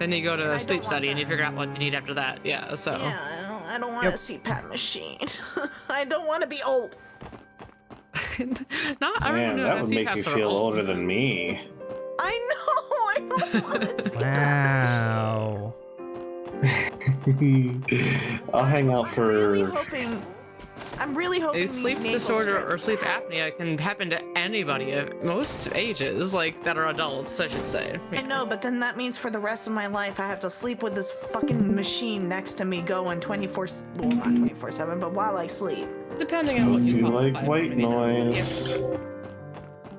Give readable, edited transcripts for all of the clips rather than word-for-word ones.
Then you go to a sleep study and you figure out what you need after that. Yeah, so. Yeah, I don't want a CPAP machine. I don't want to be old. Not everyone Man, that would make you feel older than me. I know. I don't want a CPAP Wow. I'll hang out for. I'm really hoping a sleep disorder or sleep apnea can happen to anybody at most ages, like that are adults, I should say. I know, but then that means for the rest of my life I have to sleep with this fucking machine next to me going 24, well, not 24/7, but while I sleep. Depending on what you like white noise.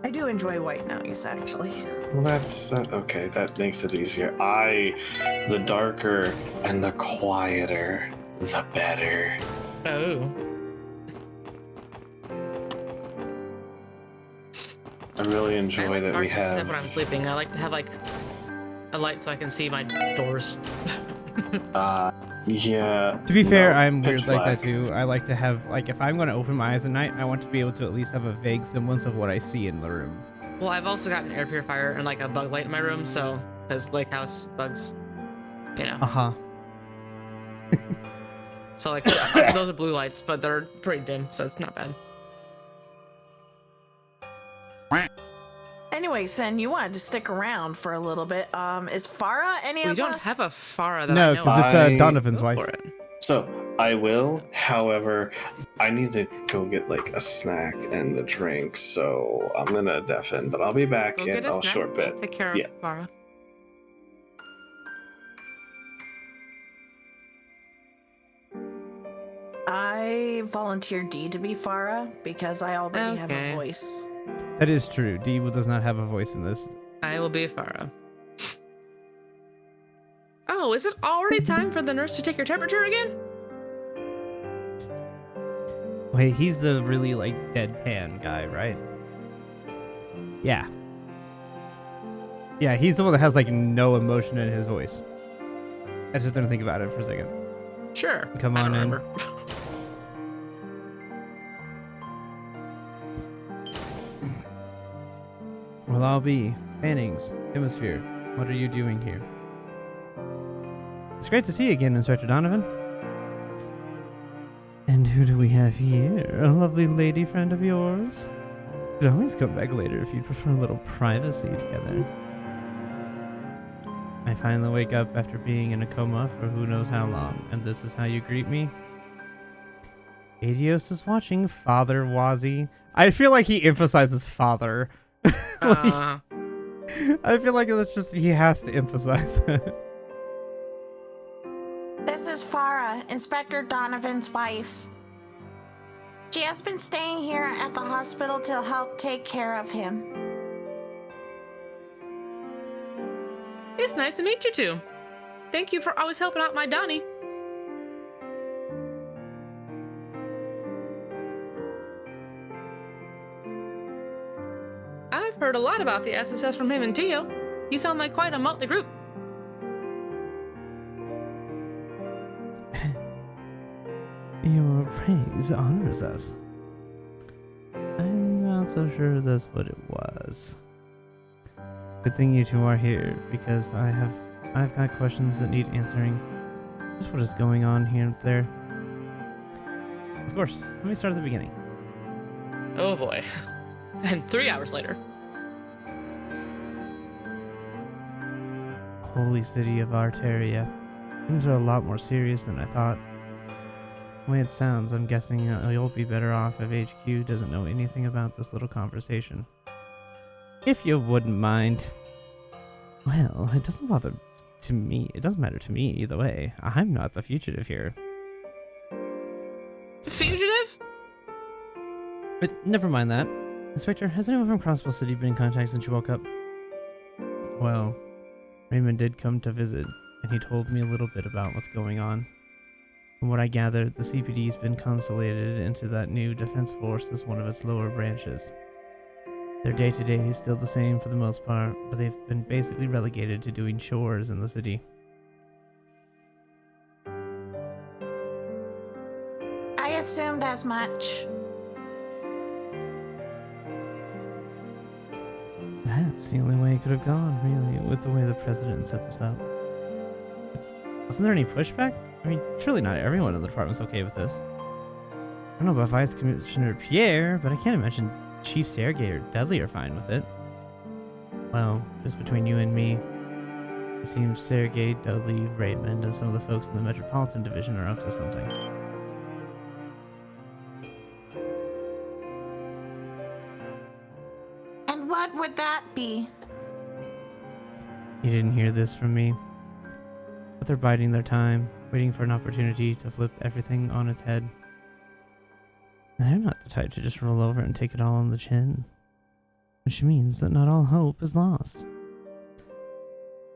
I do enjoy white noise, actually. Well, that's okay. That makes it easier. The darker and the quieter, the better. Oh. I really enjoy that we have. When I'm sleeping, I like to have like a light so I can see my doors. Yeah. To be fair, I'm weird like that too. I like to have, like, if I'm going to open my eyes at night, I want to be able to at least have a vague semblance of what I see in the room. Well, I've also got an air purifier and like a bug light in my room, so there's lake house bugs, you know. Uh-huh. So like those are blue lights, but they're pretty dim, so it's not bad. Anyway, Sen, you wanted to stick around for a little bit. Is Farah any of us? We don't have a Farah that no, I know because it's Donovan's wife. So I will. However, I need to go get like a snack and a drink, so I'm gonna deafen. But I'll be back in a short bit. Take care of Farah. I volunteered D to be Farah because I already have a voice. That is true. D does not have a voice in this. I will be Farah. Oh, is it already time for the nurse to take your temperature again? Wait, he's the really, like, deadpan guy, right? Yeah. Yeah, he's the one that has, like, no emotion in his voice. I just didn't think about it for a second. Sure. Come on in. Well, I'll be. Fannings, Hemisphere, what are you doing here? It's great to see you again, Inspector Donovan. And who do we have here? A lovely lady friend of yours? Could always come back later if you'd prefer a little privacy together. I finally wake up after being in a coma for who knows how long, and this is how you greet me? Adios is watching, Father Wazzy. I feel like he emphasizes father. I feel like it's just, he has to emphasize it. This is Farah, Inspector Donovan's wife. She has been staying here at the hospital to help take care of him. It's nice to meet you two. Thank you for always helping out my Donnie. I've heard a lot about the SSS from him and Tio. You sound like quite a motley group. Your praise honors us. I'm not so sure that's what it was. Good thing you two are here, because I've got questions that need answering. Just what is going on here and there. Of course, let me start at the beginning. Oh boy. And 3 hours later. Holy city of Arteria. Things are a lot more serious than I thought. The way it sounds, I'm guessing you'll be better off if HQ doesn't know anything about this little conversation. If you wouldn't mind. Well, it doesn't bother to me. It doesn't matter to me either way. I'm not the fugitive here. Fugitive? But never mind that. Inspector, has anyone from Crossbow City been in contact since you woke up? Well, Raymond did come to visit, and he told me a little bit about what's going on. From what I gathered, the CPD's been consolidated into that new defense force as one of its lower branches. Their day-to-day is still the same for the most part, but they've been basically relegated to doing chores in the city. I assumed as much. That's the only way it could have gone, really, with the way the president set this up. Wasn't there any pushback? I mean, surely not everyone in the department's okay with this. I don't know about Vice Commissioner Pierre, but I can't imagine Chief Sergei or Dudley are fine with it. Well, just between you and me, it seems Sergei, Dudley, Raymond, and some of the folks in the Metropolitan Division are up to something. And what would that be? You didn't hear this from me. But they're biding their time, waiting for an opportunity to flip everything on its head. They're not the type to just roll over and take it all on the chin. Which means that not all hope is lost.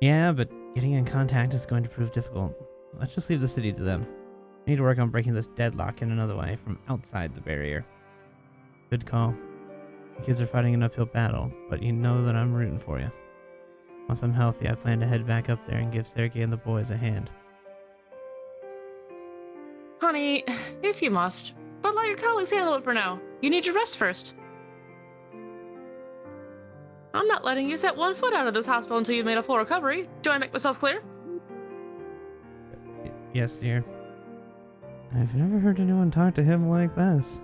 Yeah, but getting in contact is going to prove difficult. Let's just leave the city to them. We need to work on breaking this deadlock in another way, from outside the barrier. Good call. The kids are fighting an uphill battle, but you know that I'm rooting for you. Once I'm healthy, I plan to head back up there and give Sergei and the boys a hand. Honey, if you must, but let your colleagues handle it for now. You need your rest first. I'm not letting you set one foot out of this hospital until you've made a full recovery. Do I make myself clear? Yes, dear. I've never heard anyone talk to him like this.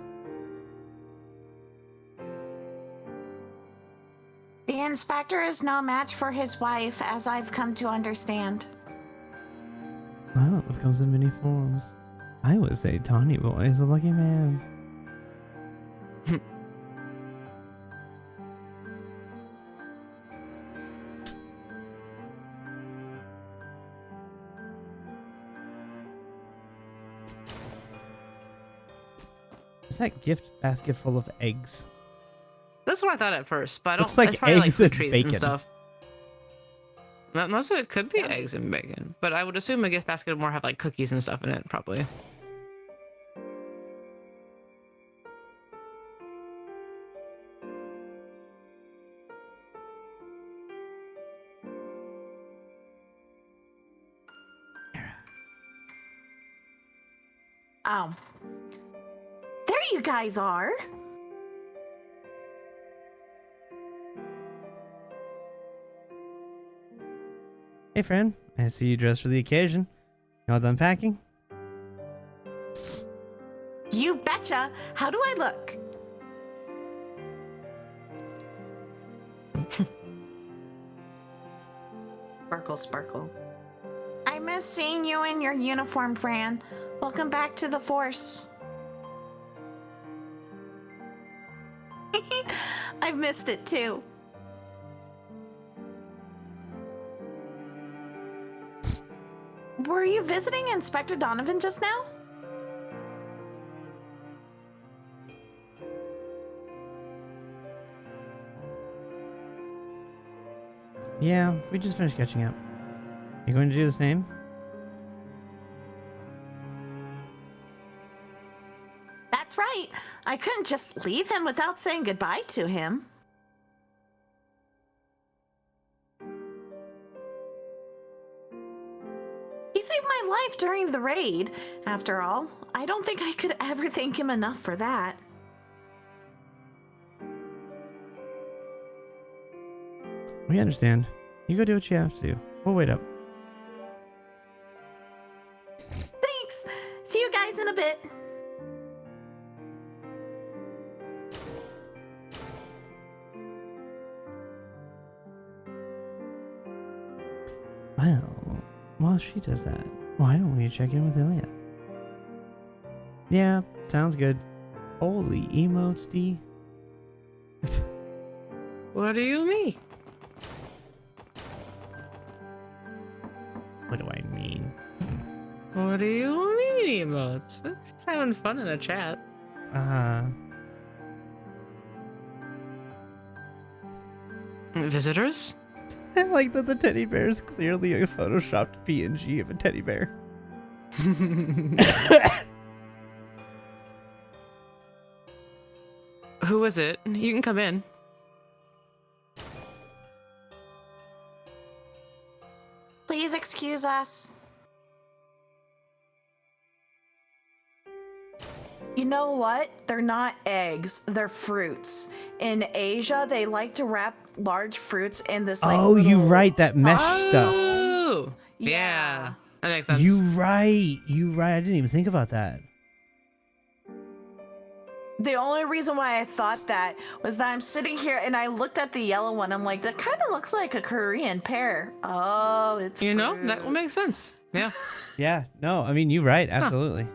The inspector is no match for his wife, as I've come to understand. Love comes in many forms. I would say Tawny Boy is a lucky man. Is that gift basket full of eggs? That's what I thought at first, but I don't. Looks like it's probably like eggs fruit and trees bacon. and stuff. Most of it could be eggs and bacon, but I would assume a gift basket would more have like cookies and stuff in it, probably. Oh. There you guys are. Hey friend, I see you dressed for the occasion. You all done packing? You betcha. How do I look? Sparkle, sparkle. I miss seeing you in your uniform, Fran. Welcome back to the Force. I've missed it too. Were you visiting Inspector Donovan just now? Yeah, we just finished catching up. You going to do the same? That's right. I couldn't just leave him without saying goodbye to him. He saved my life during the raid. After all, I don't think I could ever thank him enough for that. We understand. You go do what you have to. We'll wait up. Thanks. See you guys in a bit. Well, while she does that, why don't we check in with Ilya? Yeah, sounds good. Holy emotes, D. What do you mean? What do I mean? What do you mean, emotes? Just having fun in the chat. Visitors? I like that the teddy bear is clearly a photoshopped PNG of a teddy bear. Who is it? You can come in. Please excuse us. You know what? They're not eggs. They're fruits. In Asia, they like to wrap large fruits in this like Oh, you little right, that mesh stuff. Oh, yeah. That makes sense. You right. I didn't even think about that. The only reason why I thought that was that I'm sitting here and I looked at the yellow one. I'm like, that kind of looks like a Korean pear. Oh, it's You know, fruit. that will make sense. Yeah. Yeah. No, I mean, you're right. Absolutely.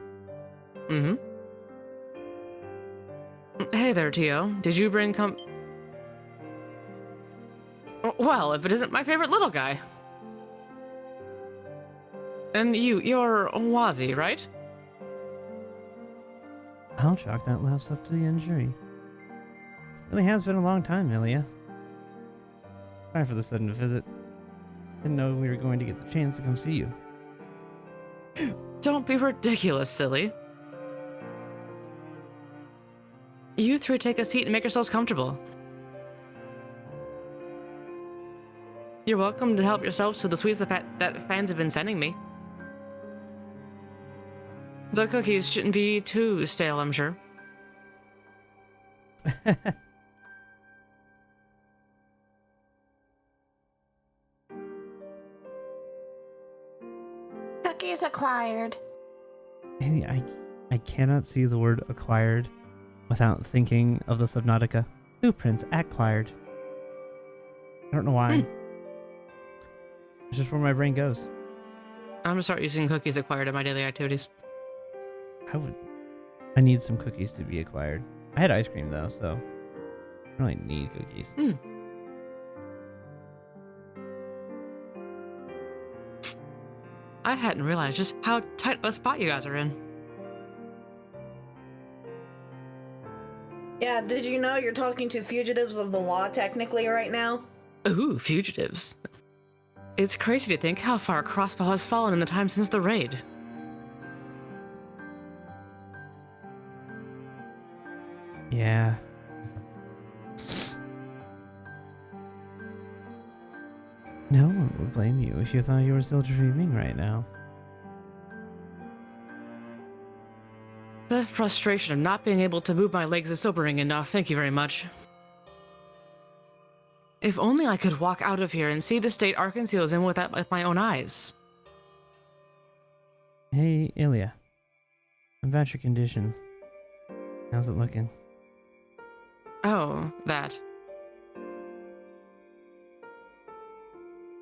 Mm-hmm. Hey there, Tio. Did you bring Well, if it isn't my favorite little guy. And you're Wazi, right? I'll chalk that laughs up to the injury. Really has been a long time, Ilya. Sorry for the sudden visit. Didn't know we were going to get the chance to come see you. Don't be ridiculous, silly. You three take a seat and make yourselves comfortable. You're welcome to help yourselves to the sweets that fans have been sending me. The cookies shouldn't be too stale, I'm sure. Cookies acquired. I cannot see the word acquired without thinking of the Subnautica. Blueprints acquired. I don't know why. It's just where my brain goes. I'm gonna start using cookies acquired in my daily activities. I need some cookies to be acquired. I had ice cream though, so I don't really need cookies. I hadn't realized just how tight of a spot you guys are in. Yeah, did you know you're talking to fugitives of the law technically right now? Ooh, fugitives. It's crazy to think how far Crossbow has fallen in the time since the raid. Yeah. No one would blame you if you thought you were still dreaming right now. The frustration of not being able to move my legs is sobering enough, thank you very much. If only I could walk out of here and see the state Arkansas is in with my own eyes. Hey, Ilya. About your condition. How's it looking? Oh, that.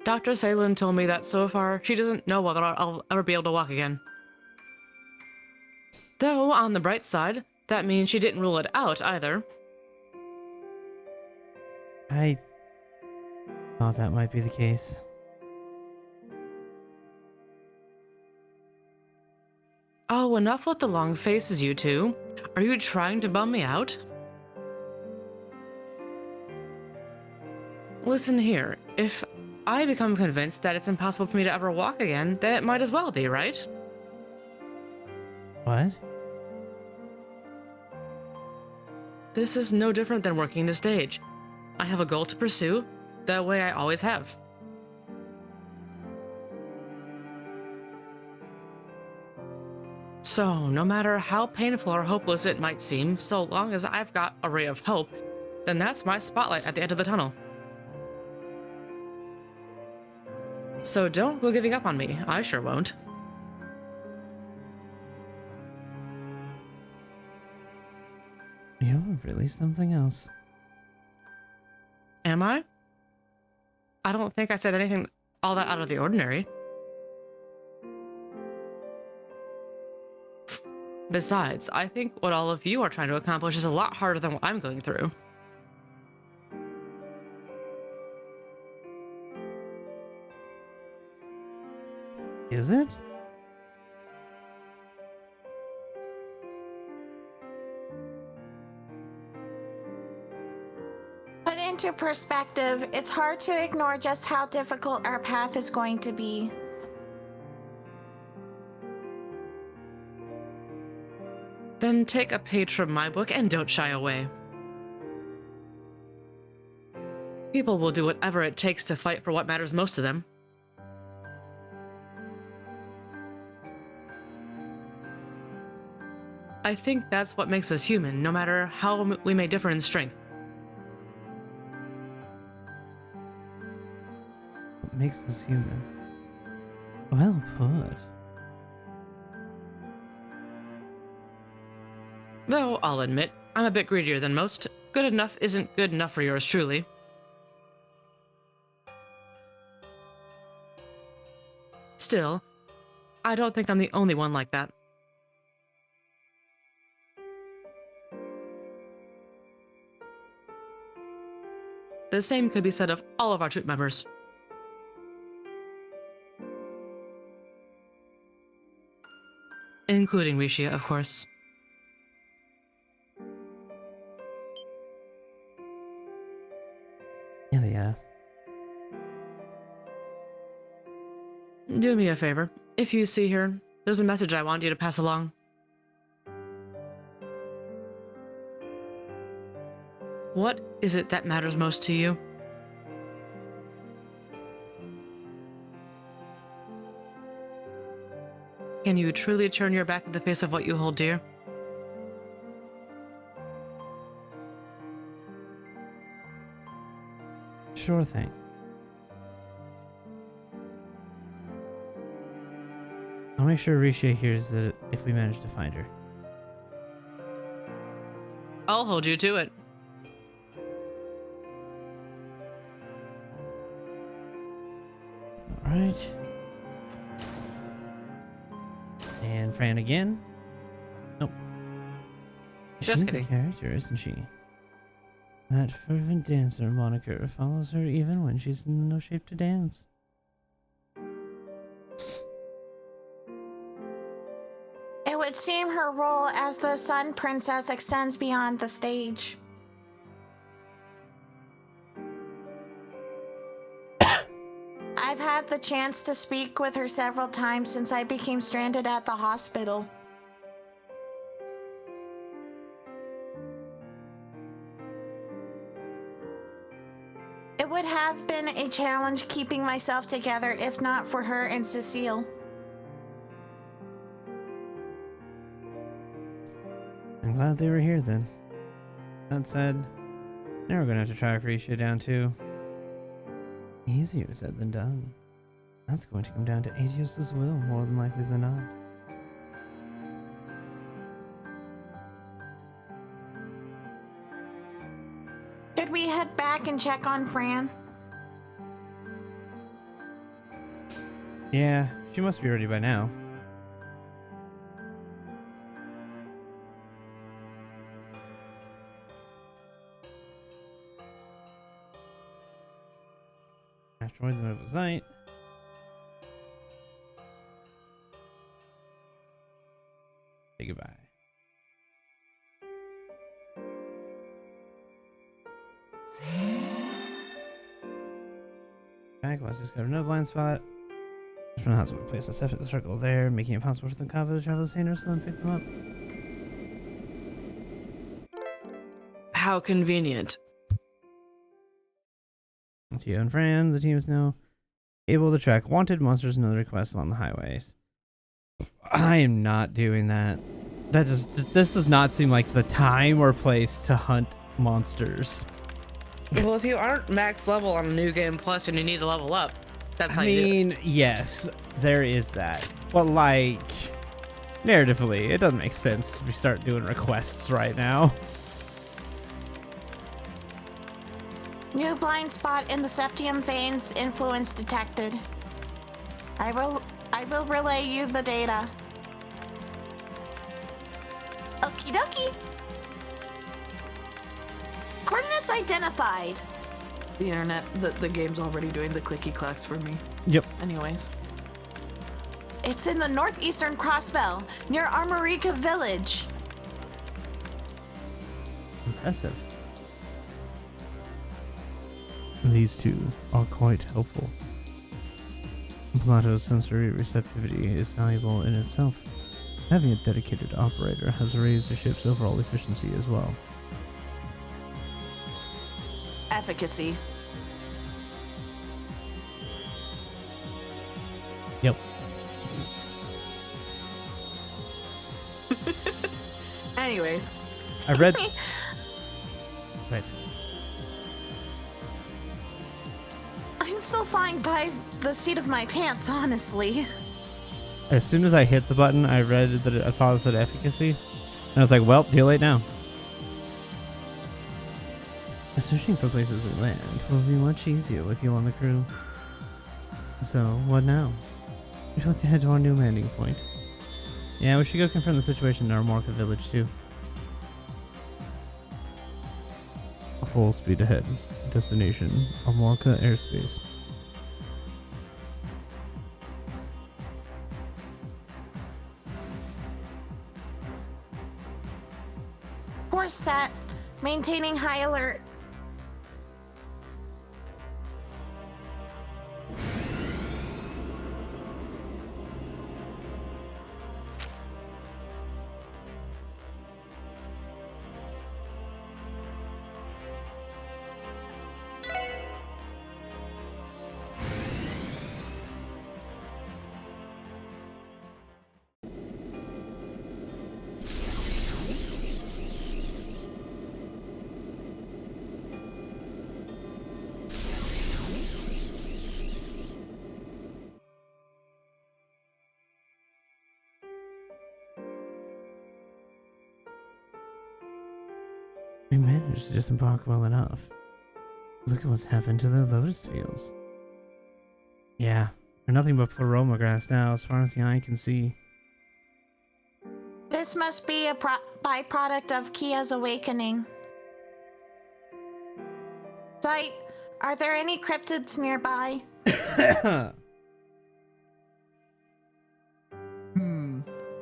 Dr. Salen told me that so far, she doesn't know whether I'll ever be able to walk again. Though, on the bright side, that means she didn't rule it out either. I thought that might be the case. Oh, enough with the long faces, you two. Are you trying to bum me out? Listen here, if I become convinced that it's impossible for me to ever walk again, then it might as well be, right? What? This is no different than working the stage. I have a goal to pursue, that way I always have. So, no matter how painful or hopeless it might seem, so long as I've got a ray of hope, then that's my spotlight at the end of the tunnel. So don't go giving up on me. I sure won't. You're really something else. Am I? I don't think I said anything all that out of the ordinary. Besides, I think what all of you are trying to accomplish is a lot harder than what I'm going through. Is it? Put into perspective, it's hard to ignore just how difficult our path is going to be. Then take a page from my book and don't shy away. People will do whatever it takes to fight for what matters most to them. I think that's what makes us human, no matter how we may differ in strength. What makes us human? Well put. Though I'll admit, I'm a bit greedier than most. Good enough isn't good enough for yours truly. Still, I don't think I'm the only one like that. The same could be said of all of our troop members. Including Rishia, of course. Yeah. Do me a favor. If you see her, there's a message I want you to pass along. What is it that matters most to you? Can you truly turn your back in the face of what you hold dear? Sure thing. I'll make sure Risha hears that if we manage to find her. I'll hold you to it. Alright. And Fran again. Nope. Just She's kidding. a character, isn't she? That fervent dancer moniker follows her even when she's in no shape to dance. It would seem her role as the Sun Princess extends beyond the stage. I've had the chance to speak with her several times since I became stranded at the hospital. It would have been a challenge keeping myself together if not for her and Cecile. I'm glad they were here then. That said, now we're gonna have to track Risha down too. Easier said than done. That's going to come down to Aetios' will more than likely than not. Should we head back and check on Fran? Yeah, she must be ready by now. Asteroid the middle of the night. Say goodbye. Back, let's just go to no blind spot. From the hospital, place a septic circle there, making it possible for them to cover the traveler's handers and then pick them up. How convenient. Tio and Fran, the team is now able to track wanted monsters and other requests along the highways. I am not doing that. This does not seem like the time or place to hunt monsters. Well, if you aren't max level on a new game plus and you need to level up, that's how you do it. I mean, yes, there is that. But like, narratively, it doesn't make sense if we start doing requests right now. New blind spot in the septium veins, influence detected. I will relay you the data. Okie dokie. Coordinates identified. The internet, the game's already doing the clicky clacks for me. Yep. Anyways. It's in the northeastern crossbell, near Armorica Village. Impressive. These two are quite helpful. Plato's sensory receptivity is valuable in itself. Having a dedicated operator has raised the ship's overall efficiency as well. Efficacy. Yep. Anyways. I read... Wait. I'm still flying by the seat of my pants, honestly. As soon as I hit the button, I read that I saw this at efficacy, and I was like, well, too late now. Searching for places we land will be much easier with you on the crew. So, what now? We should like to head to our new landing point. Yeah, we should go confirm the situation in our Marka village too. Full speed ahead. Destination, Marka airspace. Course set. Maintaining high alert. We managed to disembark well enough. Look at what's happened to the lotus fields. Yeah, they're nothing but pleroma grass now as far as the eye can see. This must be a byproduct of Kia's awakening. Sight, are there any cryptids nearby?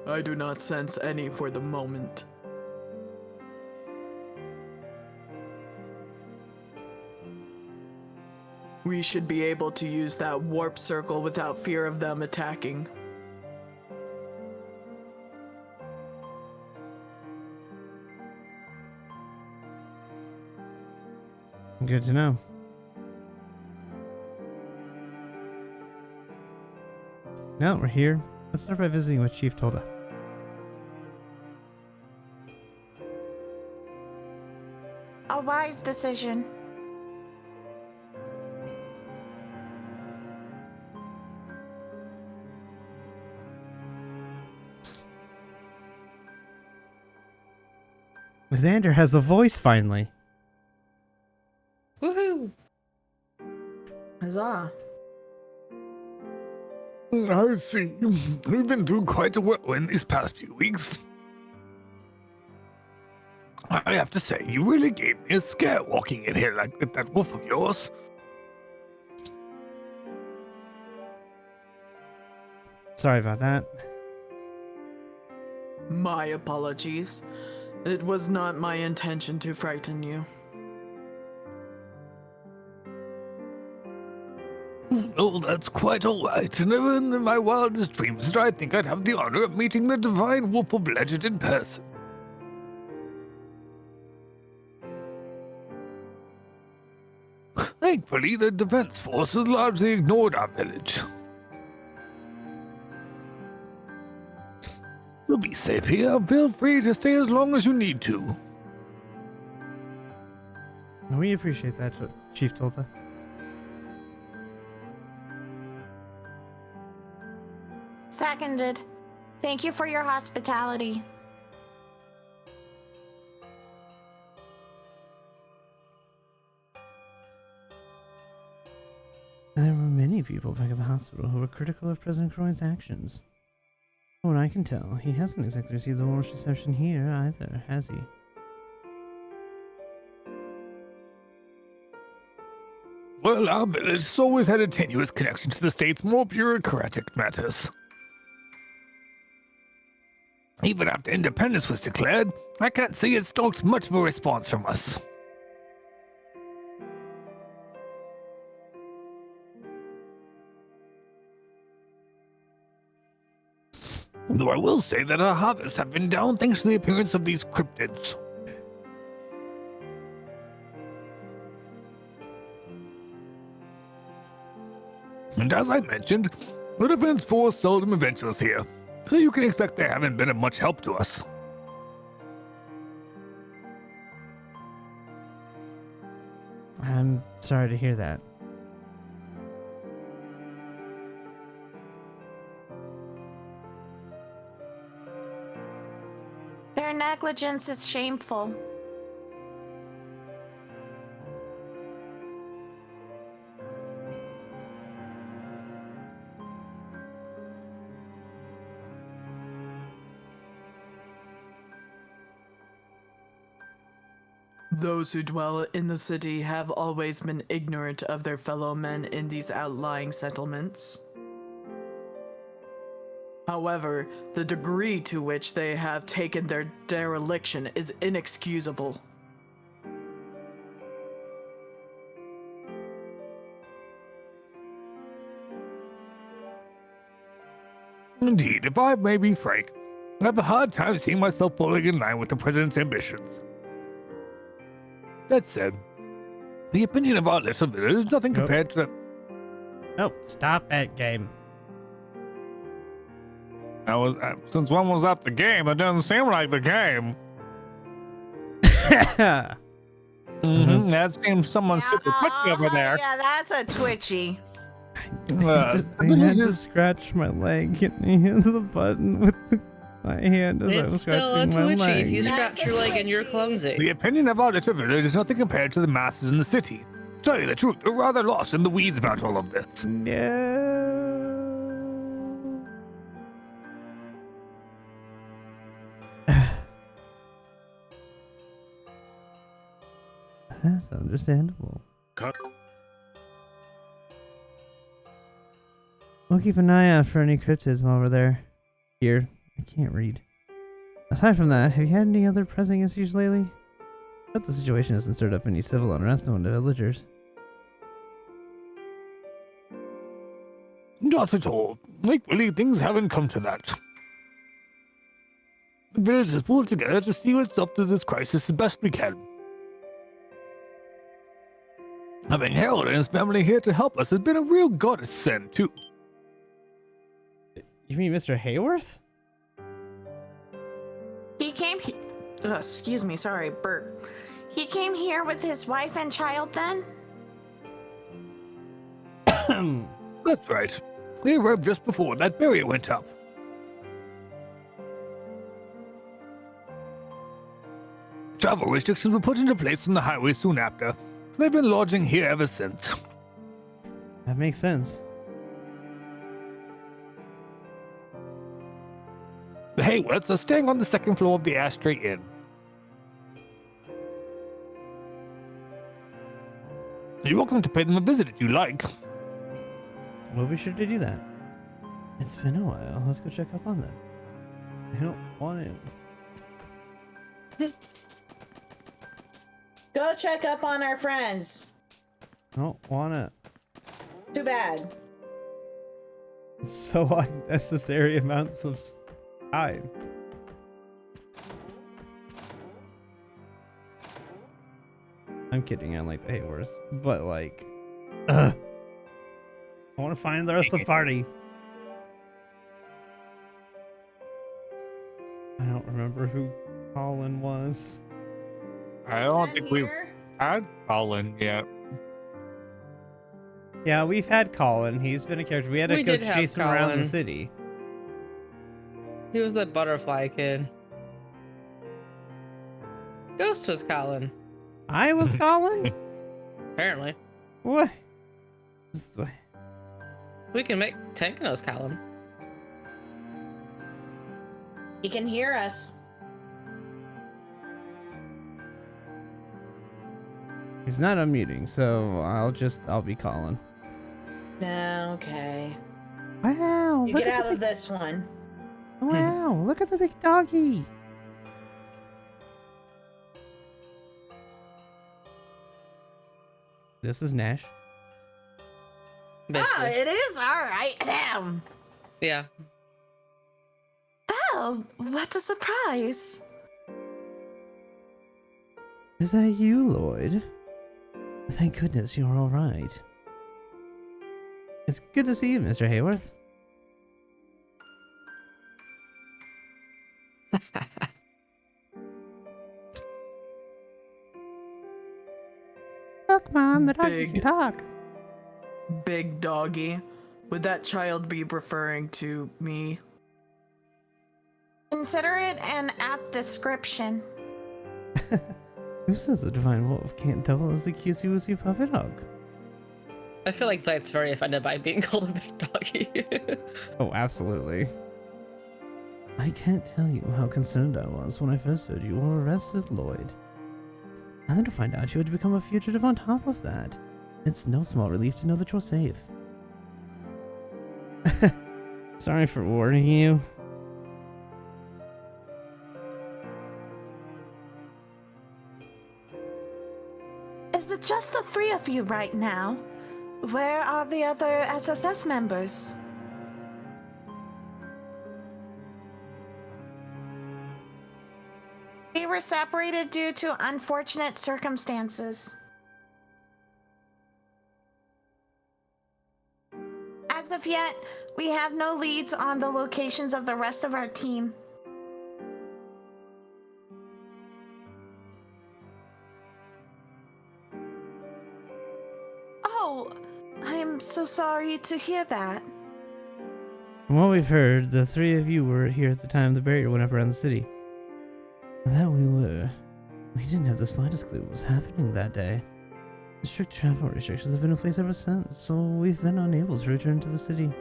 I do not sense any for the moment. We should be able to use that warp circle without fear of them attacking. Good to know. Now we're here. Let's start by visiting with Chief Tolda. A wise decision. Xander has a voice finally. Woohoo! Huzzah. I see. We've been doing quite well in these past few weeks. I have to say, you really gave me a scare walking in here like with that wolf of yours. Sorry about that. My apologies. It was not my intention to frighten you. Oh, that's quite all right. Never in my wildest dreams did I think I'd have the honor of meeting the divine wolf of legend in person. Thankfully, the defense force has largely ignored our village. You'll be safe here. Feel free to stay as long as you need to. We appreciate that, Chief Tolta. Seconded. Thank you for your hospitality. There were many people back at the hospital who were critical of President Croy's actions. From what I can tell, he hasn't exactly received the worst reception here either, has he? Well, our village has always had a tenuous connection to the state's more bureaucratic matters. Even after independence was declared, I can't see it stoked much of a response from us. Though I will say that our harvests have been down thanks to the appearance of these cryptids. And as I mentioned, the defense force seldom ventures here, so you can expect they haven't been of much help to us. I'm sorry to hear that. Their negligence is shameful. Those who dwell in the city have always been ignorant of their fellow men in these outlying settlements. However, the degree to which they have taken their dereliction is inexcusable. Indeed, if I may be frank, I have a hard time seeing myself falling in line with the President's ambitions. That said, the opinion of our little village is nothing compared to... Nope, stop that game. Since when was that the game? It doesn't seem like the game. That seems someone super twitchy over there. Yeah, that's a twitchy. I had to scratch my leg and hit the button with my hand as I It's was still a scratching my twitchy leg. if you That's scratch a your leg and you're twitchy. clumsy. The opinion of our little village is nothing compared to the masses in the city. To tell you the truth, we're rather lost in the weeds about all of this. No. That's understandable. Cut. We'll keep an eye out for any cryptids while we're there. Here. I can't read. Aside from that, have you had any other pressing issues lately? I hope the situation hasn't stirred up any civil unrest among the villagers. Not at all. Thankfully, things haven't come to that. The village has pulled together to see what's up to this crisis as best we can. Having Harold and his family here to help us has been a real godsend, too. You mean Mr. Hayworth? He came here. Excuse me, sorry, Bert. He came here with his wife and child then? That's right. They arrived just before that barrier went up. Travel restrictions were put into place on the highway soon after. They've been lodging here ever since. That makes sense. The Hayworths are staying on the second floor of the Ashtray Inn. You're welcome to pay them a visit if you like. We'll be sure to do that. It's been a while. Let's go check up on them. I don't want to. Go check up on our friends. I don't want to. Too bad. So unnecessary amounts of time. I'm kidding. I like the Hayworths, but like, I want to find the rest of the party. I don't remember who Colin was. I don't think we've had Colin yet. Yeah, we've had Colin. He's been a character. We had to We go did have chase him around the Colin. city. He was the butterfly kid. Ghost was Colin, I was Colin? apparently. What? We can make Tenko's Colin. He can hear us. He's not unmuting, so I'll be Colin. Okay. Wow! You look get at out the of this one. big, wow! Look at the big doggy. This is Nash. Oh, Basically. it is? Alright. Damn. Yeah. Oh, what a surprise. Is that you, Lloyd? Thank goodness you're all right. It's good to see you, Mr. Hayworth. Look, Mom, the doggy can Big. talk. Big doggy. Would that child be referring to me? consider it an apt description. Who says the Divine Wolf can't double as the cutesy woosy puppy dog? I feel like Zite's very offended by being called a big doggy. Oh, absolutely. I can't tell you how concerned I was when I first heard you were arrested, Lloyd. And then to find out you had become a fugitive on top of that. It's no small relief to know that you're safe. Sorry for warning you. Is it just the three of you right now? Where are the other SSS members? We were separated due to unfortunate circumstances. As of yet, we have no leads on the locations of the rest of our team. Oh, I'm so sorry to hear that. From what we've heard, the three of you were here at the time the barrier went up around the city. That we were. We didn't have the slightest clue what was happening that day. Strict travel restrictions have been in place ever since, so we've been unable to return to the city.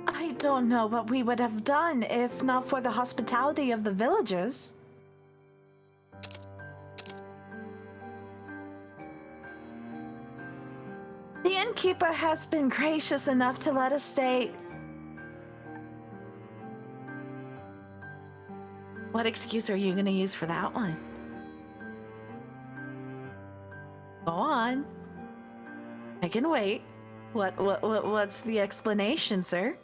I don't know what we would have done if not for the hospitality of the villagers. The innkeeper has been gracious enough to let us stay. What excuse are you going to use for that one? Go on. I can wait. What's the explanation, sir?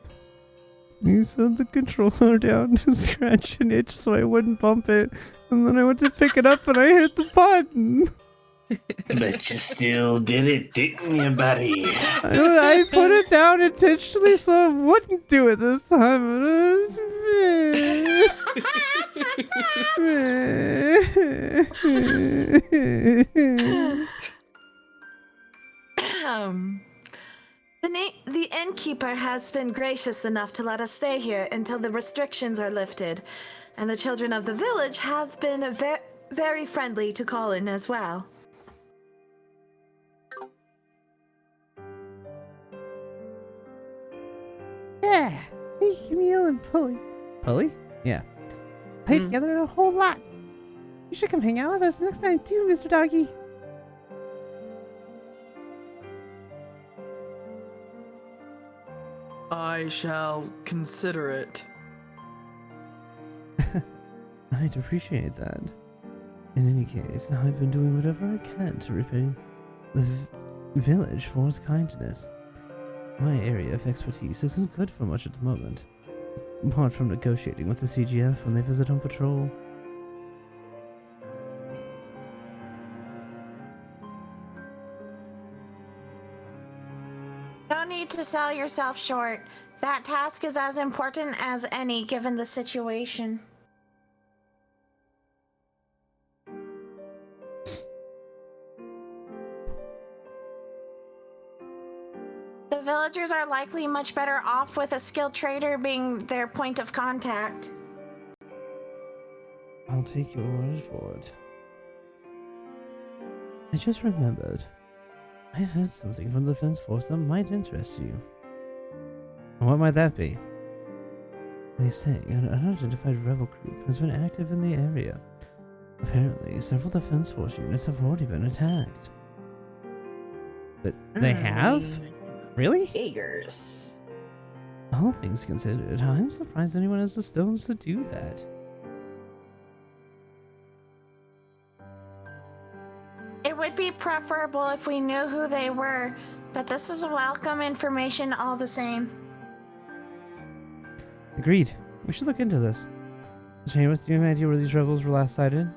You set the controller down to scratch an itch so I wouldn't bump it, and then I went to pick it up and I hit the button. But you still did it, didn't you, buddy? I put it down intentionally so I wouldn't do it this time. The innkeeper has been gracious enough to let us stay here until the restrictions are lifted, and the children of the village have been very friendly to Colin as well. Yeah, me, Camille, and Pulley. Pulley? Yeah. Play together a whole lot. You should come hang out with us next time too, Mr. Doggy. I shall consider it. I'd appreciate that. In any case, I've been doing whatever I can to repay the village for its kindness. My area of expertise isn't good for much at the moment, apart from negotiating with the CGF when they visit on patrol. No need to sell yourself short. That task is as important as any given the situation. The villagers are likely much better off with a skilled trader being their point of contact. I'll take your word for it. I just remembered. I heard something from the defense force that might interest you. What might that be? They say an unidentified rebel group has been active in the area. Apparently, several defense force units have already been attacked. But they have? Really? Eagers. All things considered, I'm surprised anyone has the stones to do that. It would be preferable if we knew who they were, but this is welcome information all the same. Agreed. We should look into this. Seamus, do you have any idea where these rebels were last sighted?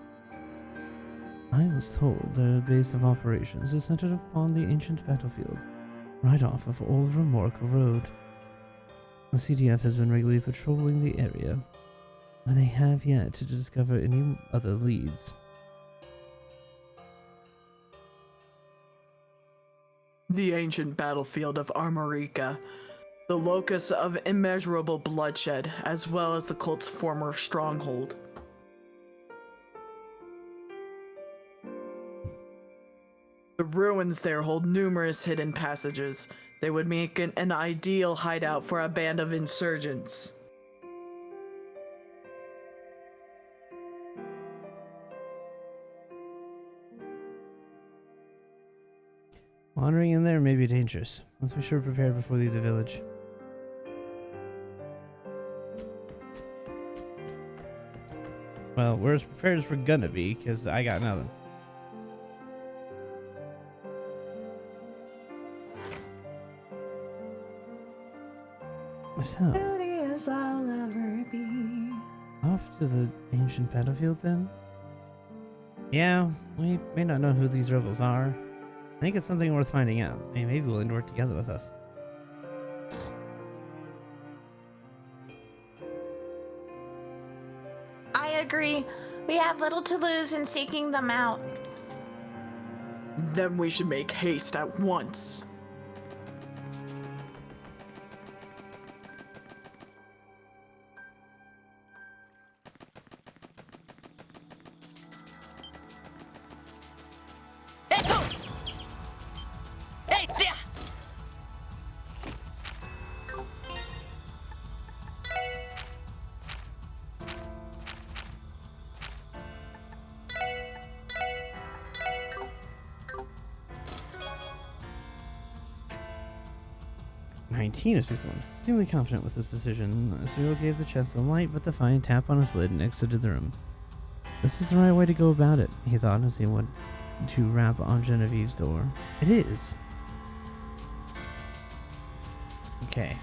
I was told their base of operations is centered upon the ancient battlefield, right off of Old Remorca Road. The CDF has been regularly patrolling the area, but they have yet to discover any other leads. The ancient battlefield of Armorica, the locus of immeasurable bloodshed, as well as the cult's former stronghold. The ruins there hold numerous hidden passages. They would make an ideal hideout for a band of insurgents. Wandering in there may be dangerous. Let's be sure prepared before we leave the village. Well, we're as prepared as we're gonna be, because I got nothing. So, Beauty as I'll ever be. off to the ancient battlefield then? Yeah, we may not know who these rebels are. I think it's something worth finding out. They may be willing to work together with us. I agree. We have little to lose in seeking them out. Then we should make haste at once. Is 61. Extremely confident with this decision, Cyril gave the chest a light but defiant tap on his lid and exited the room. This is the right way to go about it, he thought as he went to rap on Genevieve's door. It is. Okay.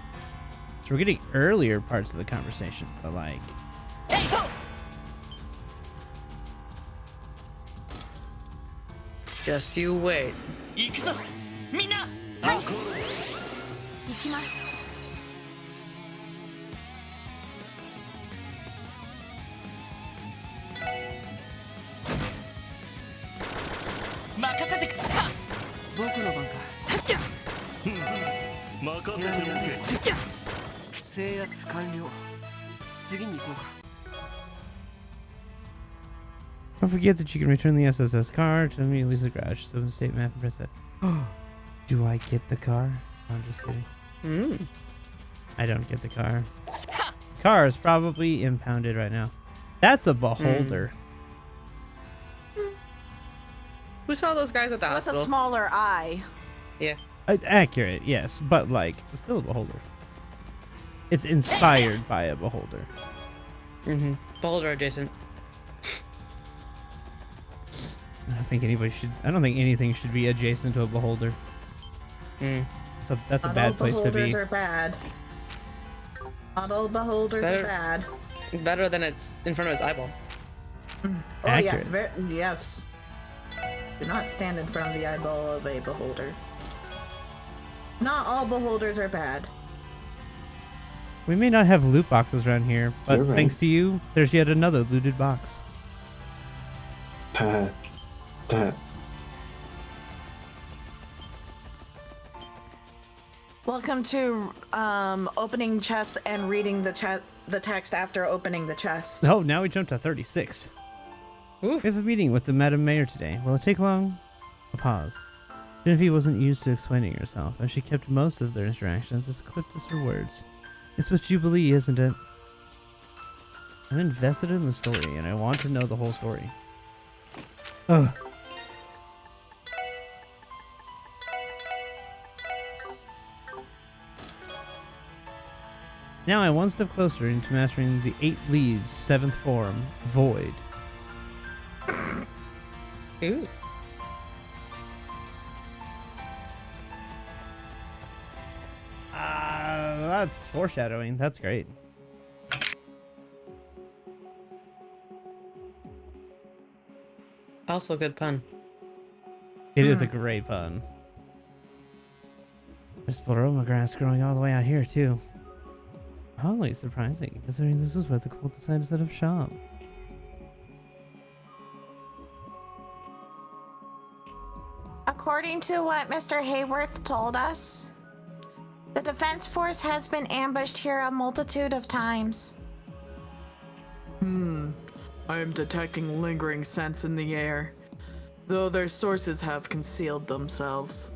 So we're getting earlier parts of the conversation, but like... Just you wait. 行きます。任せてくか。僕の番か。任せておけ。制圧完了。次に行こうか。 Don't forget that you can return the SSS car to immediately the garage. So in the state map and press that. Do I get the car? I'm just kidding. I don't get the car. Car is probably impounded right now. That's a beholder. We saw those guys at the With hospital. a smaller eye. Yeah. Accurate, yes, but like still a beholder. It's inspired by a beholder. Beholder adjacent. I don't think anything should be adjacent to a beholder. So that's a bad place to be. Not all beholders are bad. Not all beholders are bad. Better than it's in front of his eyeball. Oh Accurate. yeah, yes. Do not stand in front of the eyeball of a beholder. Not all beholders are bad. We may not have loot boxes around here, but You're right. thanks to you, there's yet another looted box. Welcome to opening chest and reading the text after opening the chest. Oh, now we jump to 36. Oof. We have a meeting with the Madam Mayor today. Will it take long? A pause. Genevieve wasn't used to explaining herself, as she kept most of their interactions as clipped as her words. It's with Jubilee, isn't it? I'm invested in the story, and I want to know the whole story. Ugh. Now I'm one step closer into mastering the 8 Leaves 7th form, Void. Ooh. That's foreshadowing. That's great. Also a good pun. It is a great pun. There's Boroma grass growing all the way out here, too. Oddly surprising, considering this is where the cult decided to set up shop. According to what Mr. Hayworth told us, the Defense Force has been ambushed here a multitude of times. I am detecting lingering scents in the air, though their sources have concealed themselves.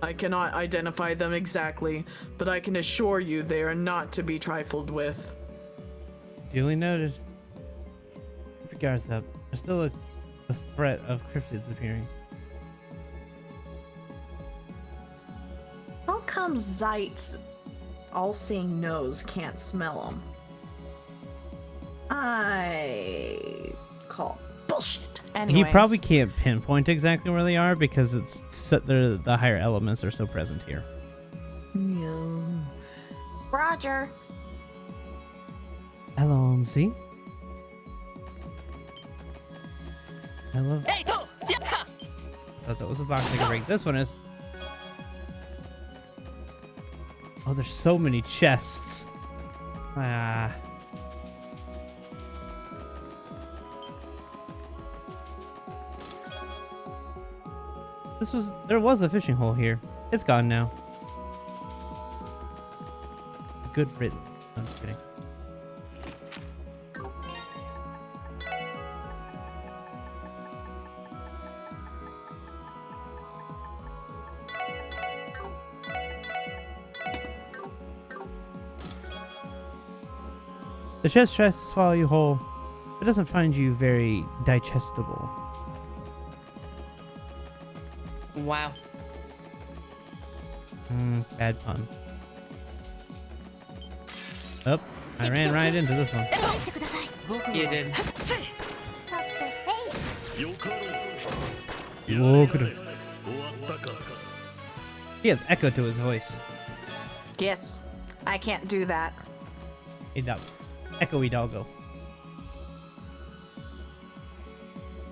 I cannot identify them exactly, but I can assure you they are not to be trifled with. Duly noted. Keep your guards up. There's still a threat of cryptids appearing. How come Zeit's all-seeing nose can't smell them? I call bullshit. Anyways. He probably can't pinpoint exactly where they are because the higher elements are so present here. Yeah. Roger. Hello, Onzi. I love. Hey, go! Yeah! I thought that was a box I could break. This one is. Oh, there's so many chests. Ah. There was a fishing hole here. It's gone now. Good riddance. I'm just kidding. The chest tries to swallow you whole, but doesn't find you very digestible. Wow. Bad pun. Oh, I ran right into this one. You did. He has echo to his voice. Yes, I can't do that. Echoey doggo.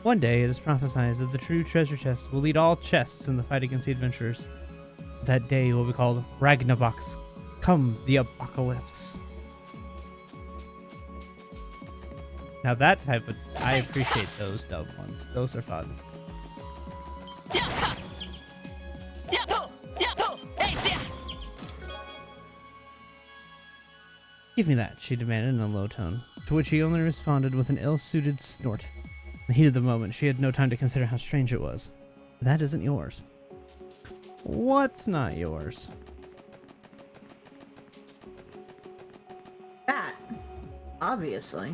One day it is prophesied that the true treasure chest will lead all chests in the fight against the adventurers. That day will be called Ragnarbox. Come the apocalypse. Now that type of... I appreciate those dub ones. Those are fun. Give me that, she demanded in a low tone, to which he only responded with an ill-suited snort. In the heat of the moment, she had no time to consider how strange it was. That isn't yours. What's not yours? That, obviously.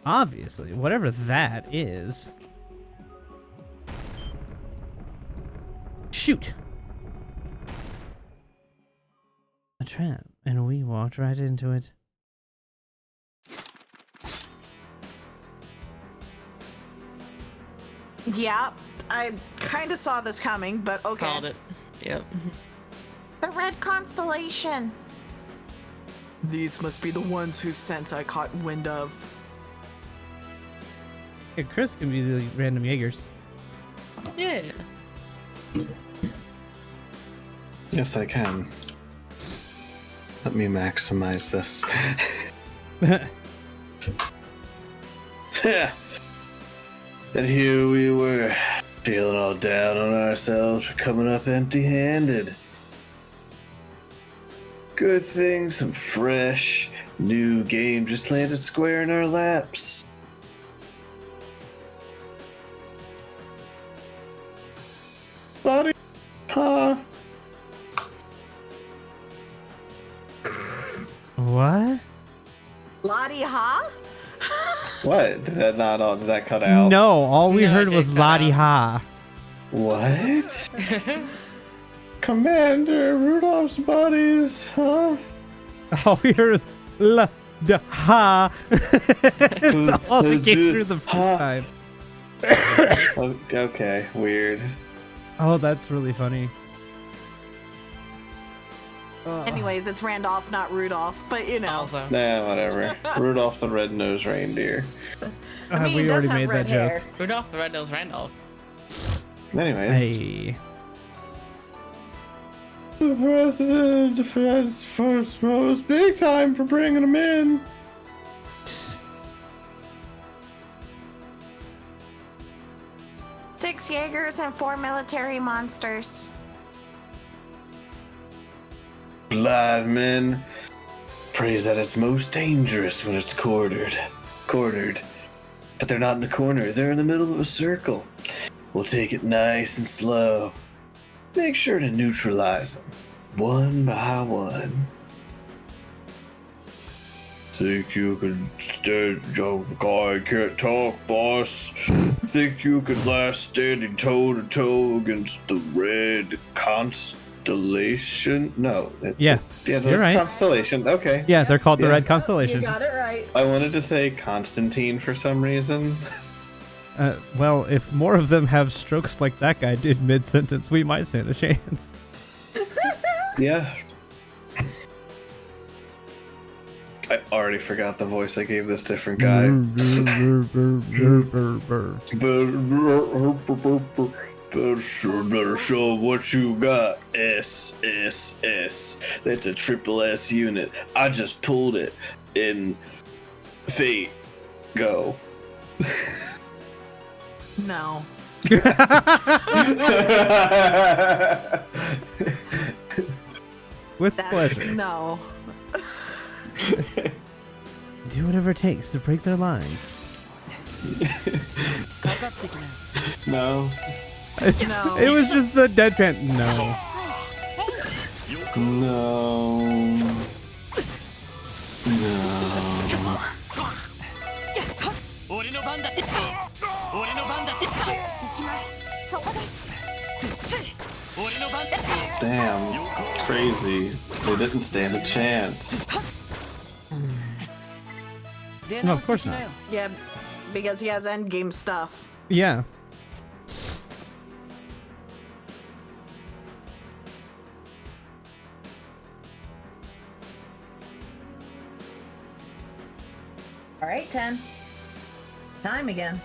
Obviously, whatever that is. Shoot! A trap, and we walked right into it. Yeah, I kind of saw this coming, but okay. Called it. Yep. The red constellation. These must be the ones whose scents I caught wind of. Yeah, Chris can be the random Jaegers. Yeah. Yes, I can. Let me maximize this. And here we were, feeling all down on ourselves for coming up empty-handed. Good thing some fresh, new game just landed square in our laps. Buddy, huh? What? Lottie Ha? What? Did that not all? Did that cut out? No, all we No, heard it was did cut Lottie out. Ha. What? Commander Rudolph's buddies, huh? All we heard was La Da Ha. It's all that came through the first time. Okay, weird. Oh, that's really funny. Anyways, it's Randolph, not Rudolph, but you know. Also. Nah, whatever. Rudolph the Red-Nosed Reindeer. I mean, we he does already have made red that hair. joke. Rudolph the Red-Nosed Randolph. Anyways. Hey. The President of Defense Force rose big time for bringing him in. $6 Jaegers and 4 military monsters. Live men praise that it's most dangerous when it's cornered. But they're not in the corner, they're in the middle of a circle. We'll take it nice and slow. Make sure to neutralize them, one by one. Think you can stand? Oh, guy can't talk, boss. Think you could last standing toe to toe against the red constellation? No. Yes, you're right. Constellation. Okay. Yeah, they're called the Red Constellation. You got it right. I wanted to say Constantine for some reason. Well, if more of them have strokes like that guy did mid-sentence, we might stand a chance. Yeah. I already forgot the voice I gave this different guy. Better show what you got. S. That's a triple S unit. I just pulled it in Fate. Go. No. With pleasure. No. Do whatever it takes to break their lines. No. No. It was just the deadpan. No. No. Damn. Crazy. They didn't stand a chance. No, of course not. Yeah, because he has endgame stuff. Yeah. All right, 10. Time again.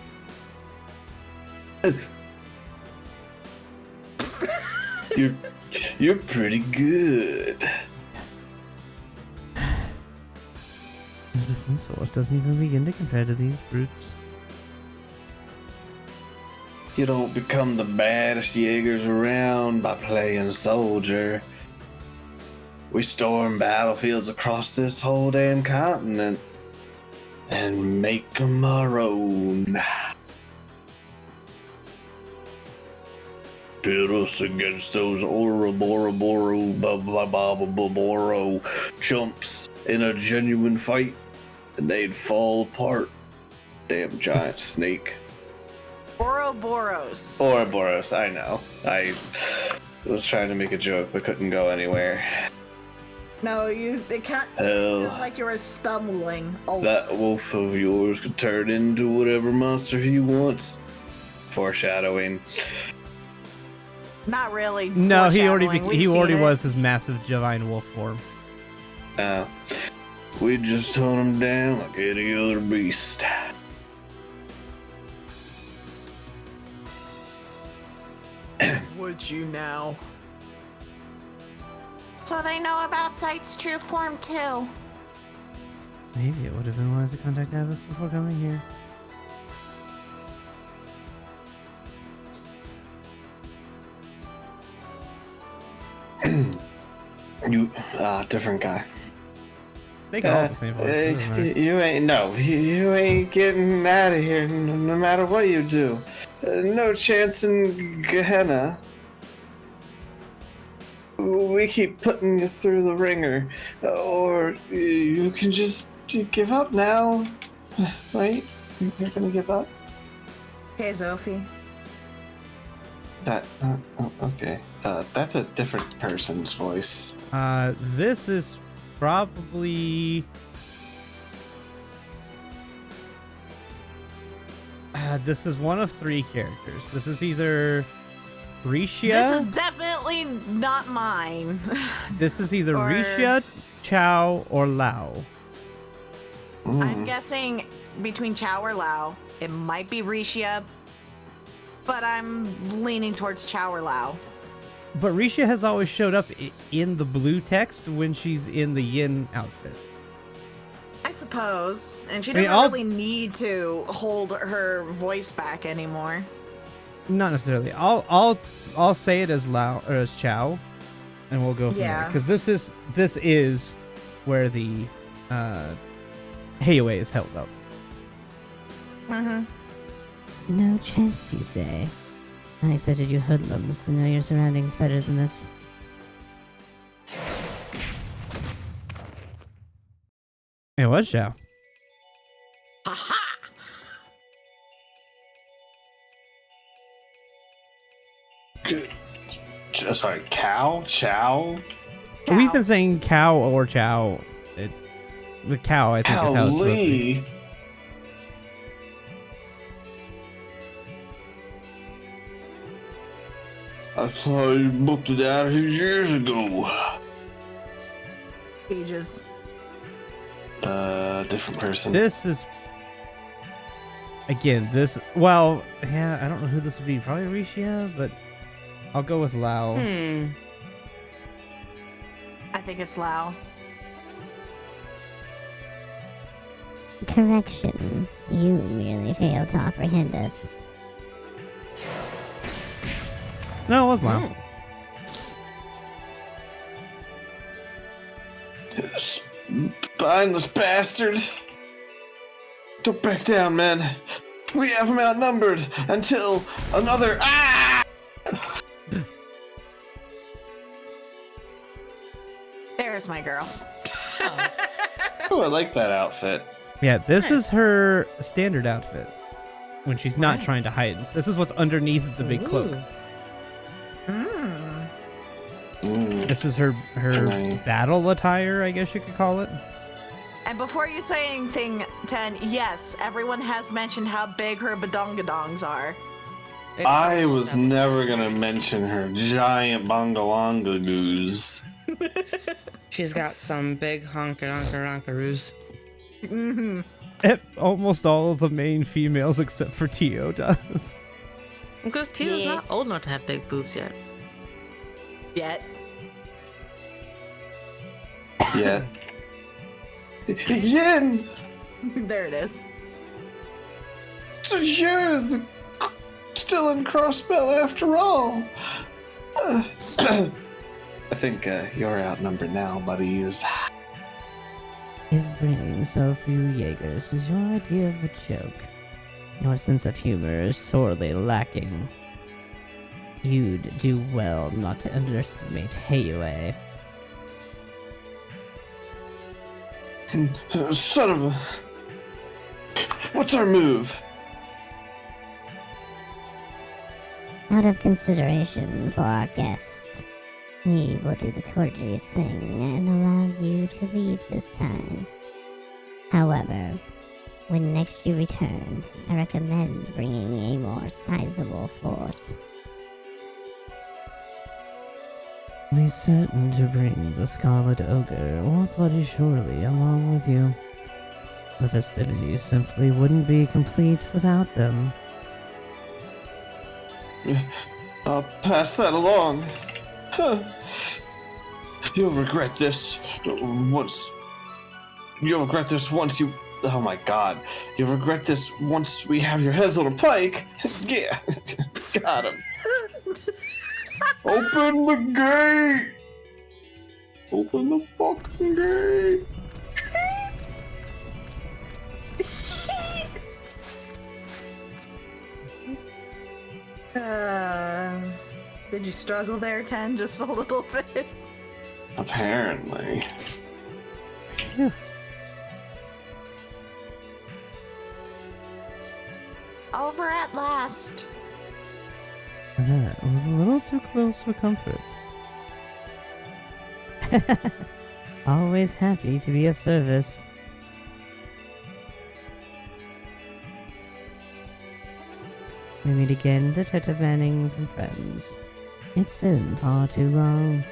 You're pretty good. The defense force doesn't even begin to compare to these brutes. You don't become the baddest Jaegers around by playing soldier. We storm battlefields across this whole damn continent and make them our own. Pit us against those Ouroboros chumps in a genuine fight, and they'd fall apart. Damn giant snake. Ouroboros. Ouroboros, I know. I was trying to make a joke but couldn't go anywhere. No, it can't. Hell. It like you were stumbling. Oh. That wolf of yours could turn into whatever monster he wants. Foreshadowing. Not really. No, he already foreshadowing. was his massive giant wolf form. We just hunt him down like any other beast. Would you now? So they know about Sight's true form too. Maybe it would have been wise to contact Atlas before coming here. Different guy. They can all the same voice. You ain't getting out of here no matter what you do. No chance in Gehenna. We keep putting you through the ringer, or you can just give up now, right? You're gonna give up? Okay, Zophie. Okay. That's a different person's voice. This is probably... this is one of 3 characters. This is either Risha. This is definitely not mine. This is either Or- Risha, Chow, or Lao. I'm guessing between Chow or Lao. It might be Risha, but I'm leaning towards Chow or Lao. But Risha has always showed up in the blue text when she's in the yin outfit. I suppose. And she I mean, doesn't all- really need to hold her voice back anymore. not necessarily. I'll say it as Lao or as Chow, and we'll go from there. Yeah. Because this is where the Heiwei is held up. No chance, you say? I expected you hoodlums to know your surroundings better than this. It was Chow. Sorry, cow? Chow? We've been saying cow or Chow. The cow, I think, is how it's supposed to be. Golly. I thought you booked it out years ago. Ages. Different person. This is again. Well, yeah. I don't know who this would be. Probably Rishia, but I'll go with Lao. I think it's Lao. Correction. You merely failed to apprehend us. No, it was Lao. Spineless bastard. Don't back down, man. We have him outnumbered until another. Ah! There's my girl. Oh, I like that outfit. Yeah, this is her standard outfit when she's not trying to hide. This is what's underneath the big cloak. This is her battle attire, I guess you could call it. And before you say anything, 10, yes, everyone has mentioned how big her badongadongs are. I was never gonna mention her giant bongalonga goose. She's got some big honker-honker-honkeroos. Almost all of the main females except for Tio does. Because Tio's not old enough to have big boobs yet. Yet. Yeah. Yin! There it is. So you're still in Crossbell after all. I think you're outnumbered now, buddies. If bringing so few Jaegers is your idea of a joke, your sense of humor is sorely lacking. You'd do well not to underestimate Heiwei. Son of a... What's our move? Out of consideration for our guests, we will do the courteous thing and allow you to leave this time. However, when next you return, I recommend bringing a more sizable force. Be certain to bring the Scarlet Ogre or Bloody Surely along with you. The festivities simply wouldn't be complete without them. I'll pass that along. Huh. You'll regret this once. You'll regret this once you. Oh my god. You'll regret this once we have your heads on a pike. Yeah. Got him. Open the gate! Open the fucking gate! Did you struggle there, 10, just a little bit? Apparently. Over at last. That was a little too close for comfort. Always happy to be of service. We meet again, Detective Mannings and friends. It's been far too long.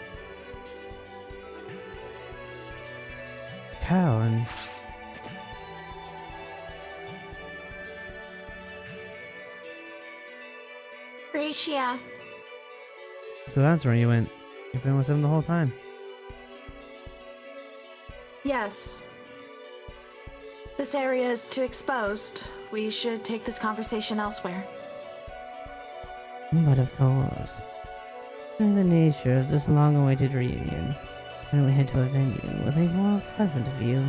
Cow and... Gracia. So that's where you went. You've been with him the whole time. Yes. This area is too exposed. We should take this conversation elsewhere. But of course, by the nature of this long-awaited reunion, when we head to a venue with a more pleasant view.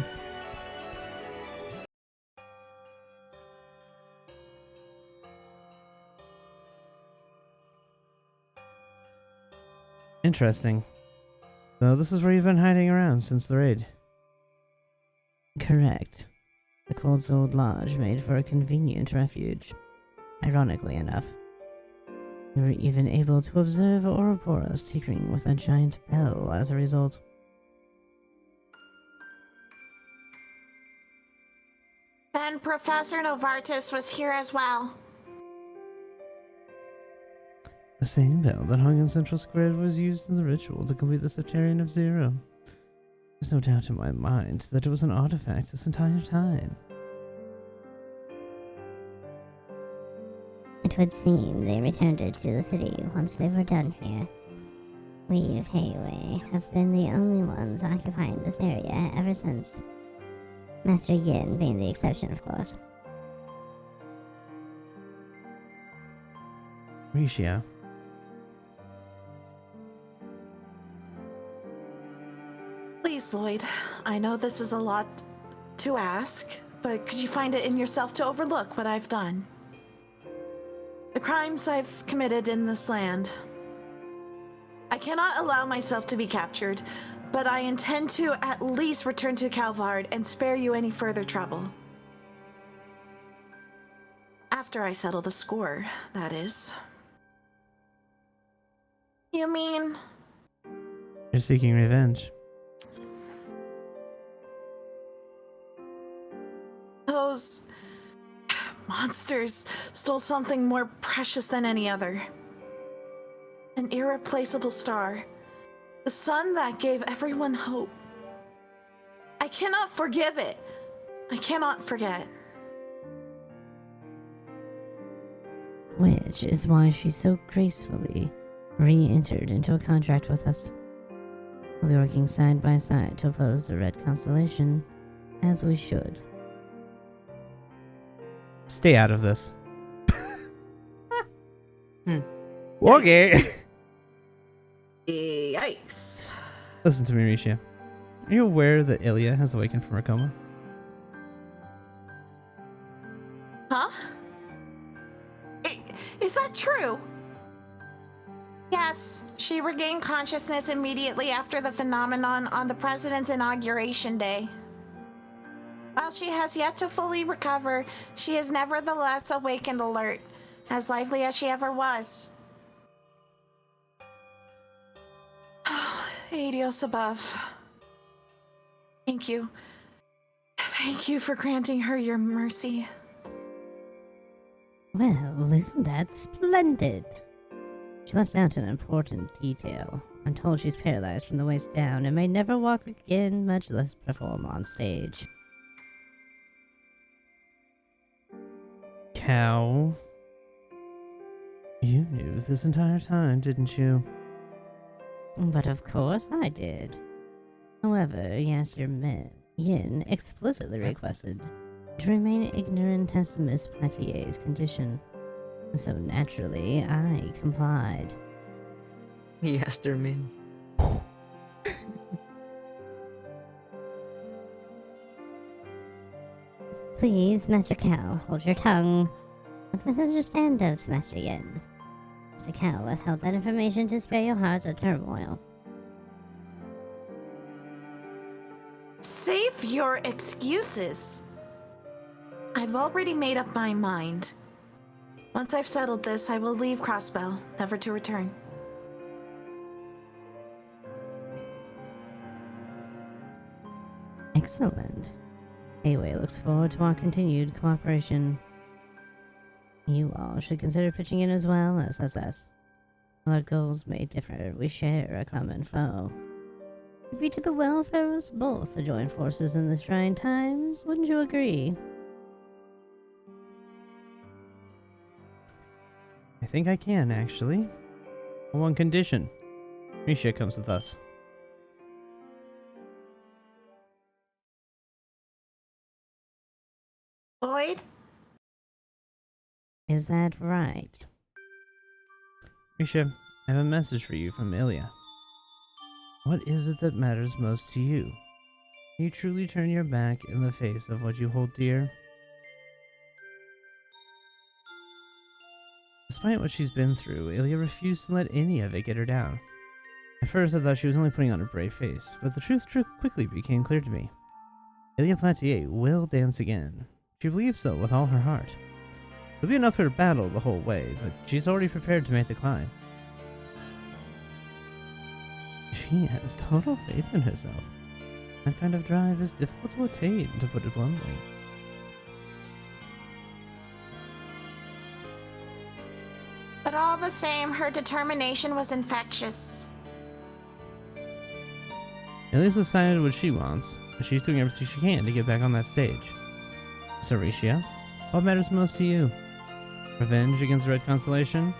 Interesting. So this is where you've been hiding around since the raid? Correct. The Cold Souled Lodge made for a convenient refuge. Ironically enough, we were even able to observe Ouroboros tinkering with a giant bell as a result. Then Professor Novartis was here as well. The same bell that hung in Central Square was used in the ritual to complete the Septarian of Zero. There's no doubt in my mind that it was an artifact this entire time. It would seem they returned it to the city once they were done here. We of Hayway have been the only ones occupying this area ever since. Master Yin being the exception, of course. Risha. Please, Lloyd. I know this is a lot to ask, but could you find it in yourself to overlook what I've done? The crimes I've committed in this land. I cannot allow myself to be captured, but I intend to at least return to Calvard and spare you any further trouble. After I settle the score, that is. You mean? You're seeking revenge. Those monsters stole something more precious than any other. An irreplaceable star. The sun that gave everyone hope. I cannot forgive it. I cannot forget. Which is why she so gracefully re-entered into a contract with us. We'll be working side by side to oppose the Red Constellation, as we should. Stay out of this. Hmm. Okay. Yikes. Listen to me, Risha. Are you aware that Ilya has awakened from her coma? Huh? Is that true? Yes, she regained consciousness immediately after the phenomenon on the president's inauguration day. While she has yet to fully recover, she is nevertheless awake and alert, as lively as she ever was. Adios above. Thank you. Thank you for granting her your mercy. Well, isn't that splendid? She left out an important detail. I'm told she's paralyzed from the waist down and may never walk again, much less perform on stage. Cow. You knew this entire time, didn't you? But of course I did. However, Master Yin explicitly requested to remain ignorant as to Miss Platier's condition. So naturally, I complied. Yes, Dermin. Please, Master Cow, hold your tongue. Don't misunderstand us, Master Yin. Master Cow withheld that information to spare your heart a turmoil. Save your excuses. I've already made up my mind. Once I've settled this, I will leave Crossbell, never to return. Excellent. Hayway looks forward to our continued cooperation. You all should consider pitching in as well as SS. While our goals may differ, we share a common foe. It'd be to the welfare of us both to join forces in these trying times, wouldn't you agree? I think I can, actually. On one condition. Risha comes with us. Lloyd? Is that right? Risha, I have a message for you from Ilya. What is it that matters most to you? Can you truly turn your back in the face of what you hold dear? Despite what she's been through, Ilya refused to let any of it get her down. At first, I thought she was only putting on a brave face, but the truth quickly became clear to me. Ilya Platier will dance again. She believes so with all her heart. It'll be an uphill battle the whole way, but she's already prepared to make the climb. She has total faith in herself. That kind of drive is difficult to attain, to put it bluntly. But all the same, her determination was infectious. Ilya's decided what she wants, and she's doing everything she can to get back on that stage. So, Risha, what matters most to you? Revenge against the Red Constellation?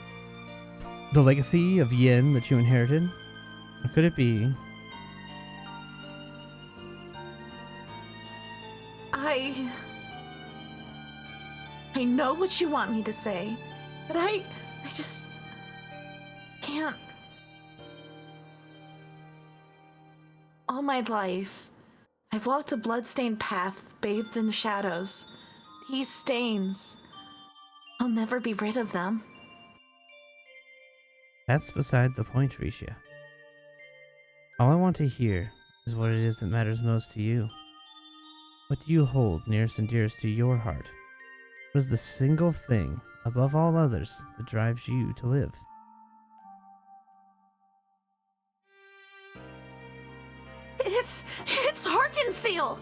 The legacy of Yen that you inherited? Or could it be... I know what you want me to say, but I just can't. All my life, I've walked a blood-stained path bathed in shadows. These stains, I'll never be rid of them. That's beside the point, Risha. All I want to hear is what it is that matters most to you. What do you hold nearest and dearest to your heart? What is the single thing, above all others, that drives you to live? It's Harkenseal!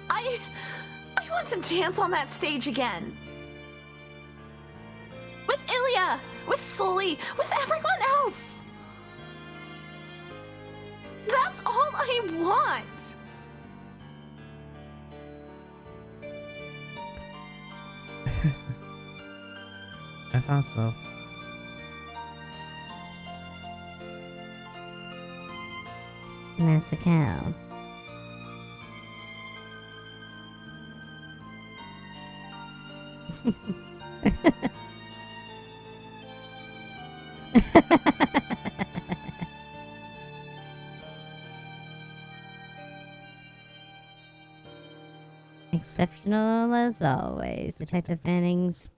I want to dance on that stage again. With Ilya, with Sully, with everyone else. That's all I want. I thought so. Master Cow. Exceptional as always, Detective Fannings.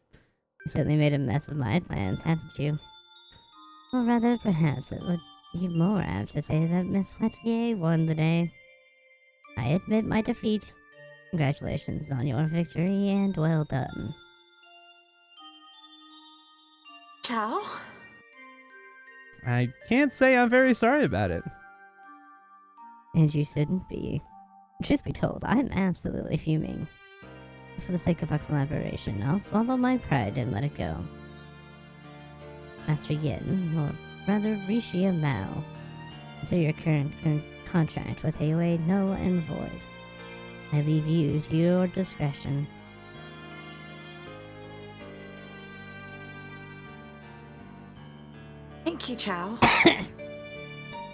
You certainly made a mess of my plans, haven't you? Or rather, perhaps it would be more apt to say that Miss Platier won the day. I admit my defeat. Congratulations on your victory, and well done. Chow? I can't say I'm very sorry about it. And you shouldn't be. Truth be told, I'm absolutely fuming. For the sake of our collaboration, I'll swallow my pride and let it go. Master Yin, or rather Risha Mao, consider your current contract with AOA null and void. I leave you to your discretion. Thank you, Chow.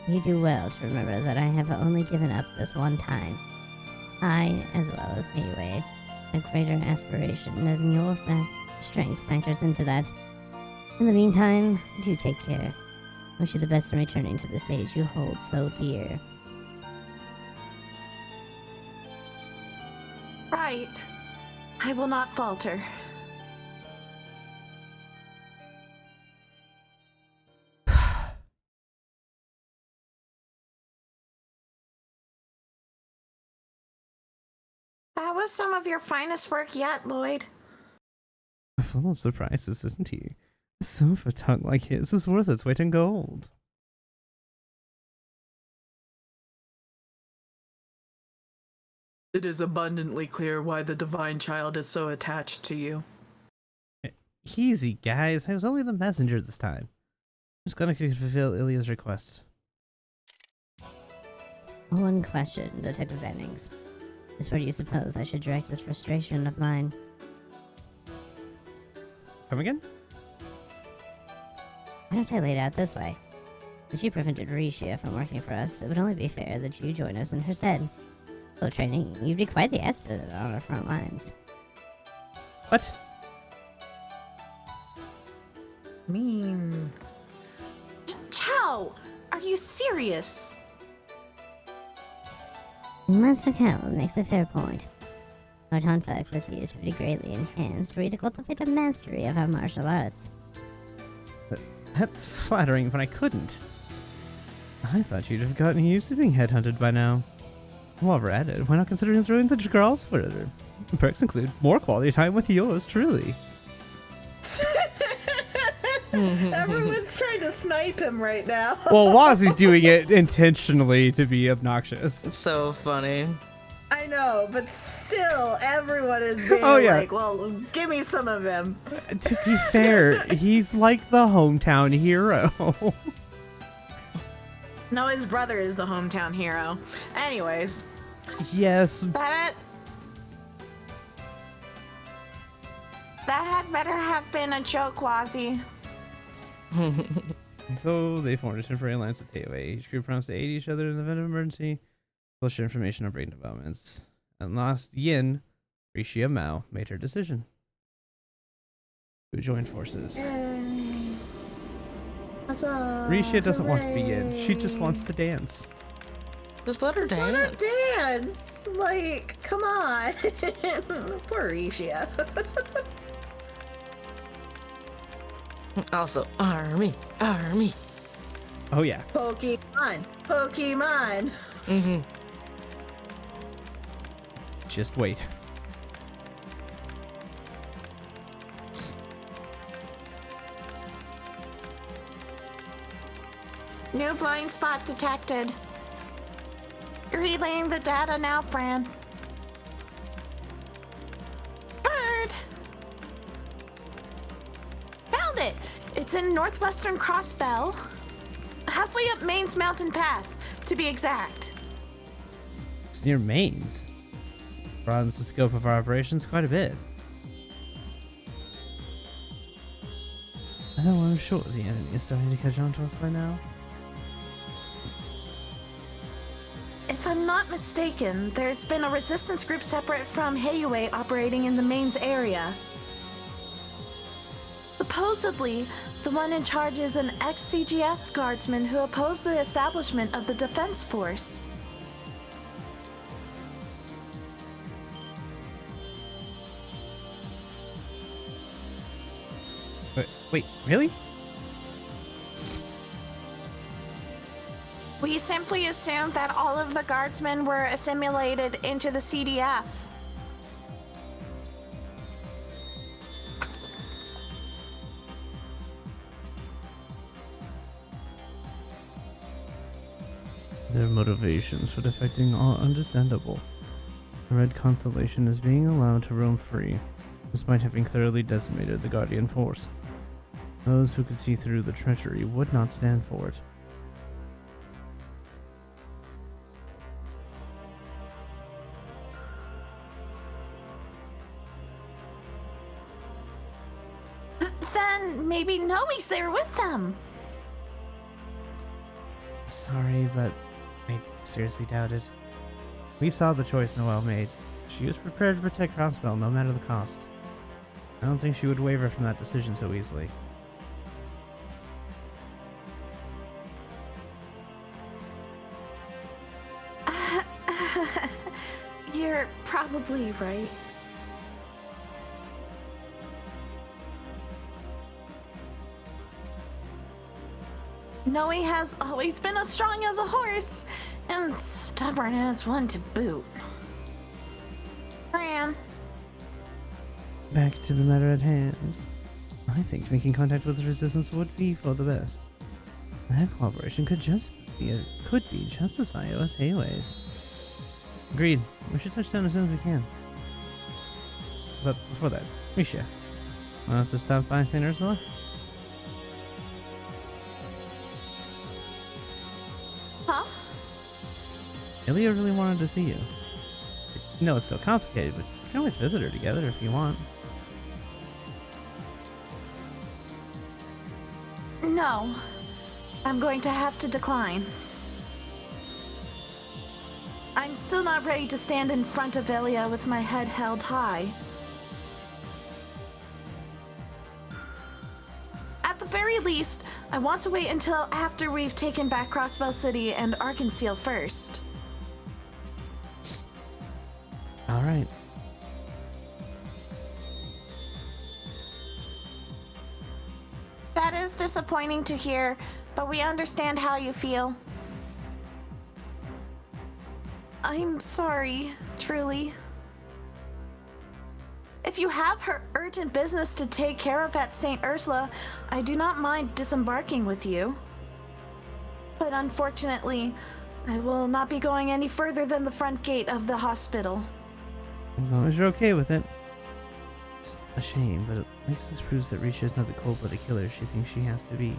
You do well to remember that I have only given up this one time. I, as well as AOA, have greater aspiration, as your strength factors into that. In the meantime, do take care. Wish you the best in returning to the stage you hold so dear. Right. I will not falter. That was some of your finest work yet, Lloyd. Full of surprises, isn't he? So for a tongue like his is worth its weight in gold. It is abundantly clear why the Divine Child is so attached to you. Easy, guys. I was only the messenger this time. Just gonna fulfill Ilya's request. One question, Detective Bennings. Just where do you suppose I should direct this frustration of mine? Come again? Why don't I lay it out this way? If you prevented Risha from working for us, it would only be fair that you join us in her stead. Though training, you'd be quite the expert on our front lines. What? Mean. Chow, are you serious? Master Cal makes a fair point. Our conflict with views would be greatly enhanced were you to cultivate a mastery of our martial arts. That's flattering, but I couldn't. I thought you'd have gotten used to being headhunted by now. While we're at it, why not consider throwing the girls further? Perks include more quality time with yours truly. Everyone's trying to snipe him right now. Well, Wazzy's doing it intentionally to be obnoxious. It's so funny. I know, but still, everyone is being yeah. well, give me some of him. To be fair, he's like the hometown hero. No, his brother is the hometown hero. Anyways. Yes. That had better have been a joke, Wazzy. So they formed a temporary alliance with Teiwei. Each group promised to aid each other in the event of emergency. Published information on brain developments. And last Yin, Rishia Mao, made her decision. To join forces. Rishia doesn't want to be in. She just wants to dance. Just let her dance. Dance! Like, come on. Poor Risha. Also, army. Oh yeah. Pokemon. Mm-hmm. Just wait. New blind spot detected. Relaying the data now, Fran. Bird! Found it! It's in northwestern Crossbell. Halfway up Maine's mountain path, to be exact. It's near Maine's. Broadens the scope of our operations quite a bit. Although I'm sure the enemy is starting to catch on to us by now. If I'm not mistaken, there's been a resistance group separate from Heiyue operating in the Maine's area. Supposedly, the one in charge is an ex-CGF guardsman who opposed the establishment of the defense force. Wait, really? We simply assumed that all of the guardsmen were assimilated into the CDF. Their motivations for defecting are understandable. The Red Constellation is being allowed to roam free, despite having thoroughly decimated the Guardian force. Those who could see through the treachery would not stand for it. Then maybe Noe's there with them. Sorry, but I seriously doubt it. We saw the choice Noelle made. She was prepared to protect Crossbell no matter the cost. I don't think she would waver from that decision so easily. You're probably right. Noe has always been as strong as a horse, and stubborn as one to boot. Fran, Back to the matter at hand. I think making contact with the Resistance would be for the best. That cooperation could be just as valuable as Heiwei's. Agreed. We should touch down as soon as we can. But before that, Risha, want us to stop by St. Ursula? Huh? Ilya really wanted to see you. I know it's still complicated, but you can always visit her together if you want. No. I'm going to have to decline. I'm still not ready to stand in front of Ilya with my head held high. At the very least, I want to wait until after we've taken back Crossbell City and Arkansas first. All right. That is disappointing to hear, but we understand how you feel. I'm sorry, truly. If you have her urgent business to take care of at St. Ursula, I do not mind disembarking with you. But unfortunately, I will not be going any further than the front gate of the hospital. As long as you're okay with it. It's a shame, but at least this proves that Risha is not the cold-blooded killer she thinks she has to be.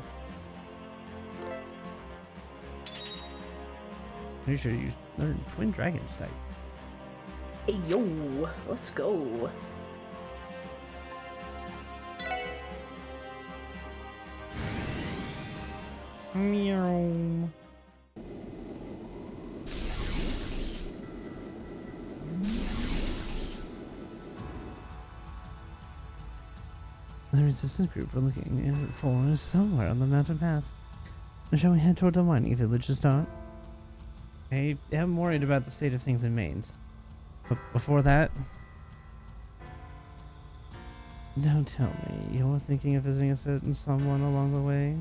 Risha, you learned Twin Dragon's type. Hey yo, let's go. Meow. The resistance group we're looking for is somewhere on the mountain path. Shall we head toward the mining village to start? I am worried about the state of things in Mainz. But before that... Don't tell me you're thinking of visiting a certain someone along the way?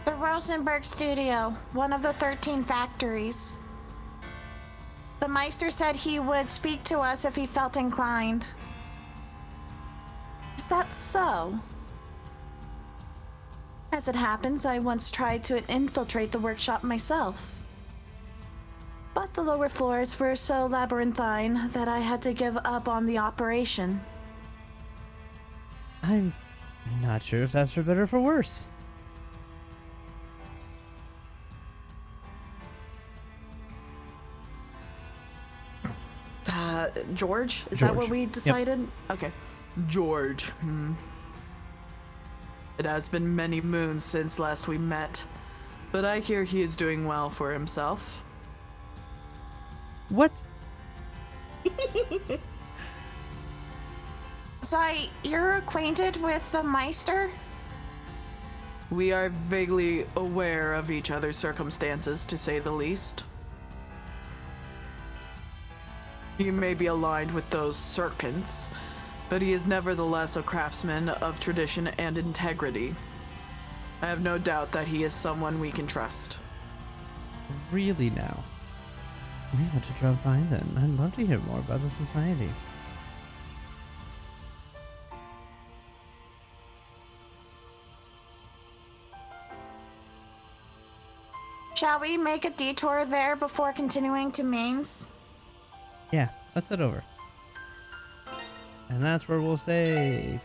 The Rosenberg Studio, one of the 13 factories. The Meister said he would speak to us if he felt inclined. Is that so? As it happens, I once tried to infiltrate the workshop myself. But the lower floors were so labyrinthine that I had to give up on the operation. I'm not sure if that's for better or for worse. George? Is that what George. we Yep. decided? Okay. George. It has been many moons since last we met, but I hear he is doing well for himself. What? Zai, you're acquainted with the Meister? We are vaguely aware of each other's circumstances, to say the least. He may be aligned with those serpents, but he is nevertheless a craftsman of tradition and integrity. I have no doubt that he is someone we can trust. Really now? We ought to drop by then. I'd love to hear more about the society. Shall we make a detour there before continuing to Mainz? Yeah, let's head over. And that's where we'll stay.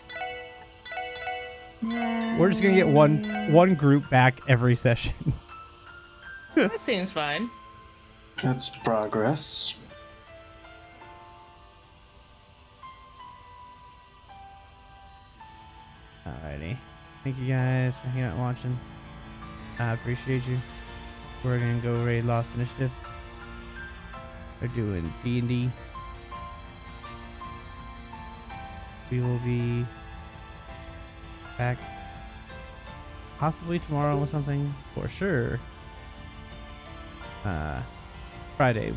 We're just gonna get one group back every session. That seems fine. That's progress. Alrighty. Thank you guys for hanging out and watching. I appreciate you. We're gonna go raid Lost Initiative. We're doing D&D. We will be back possibly tomorrow or something, for sure. Friday.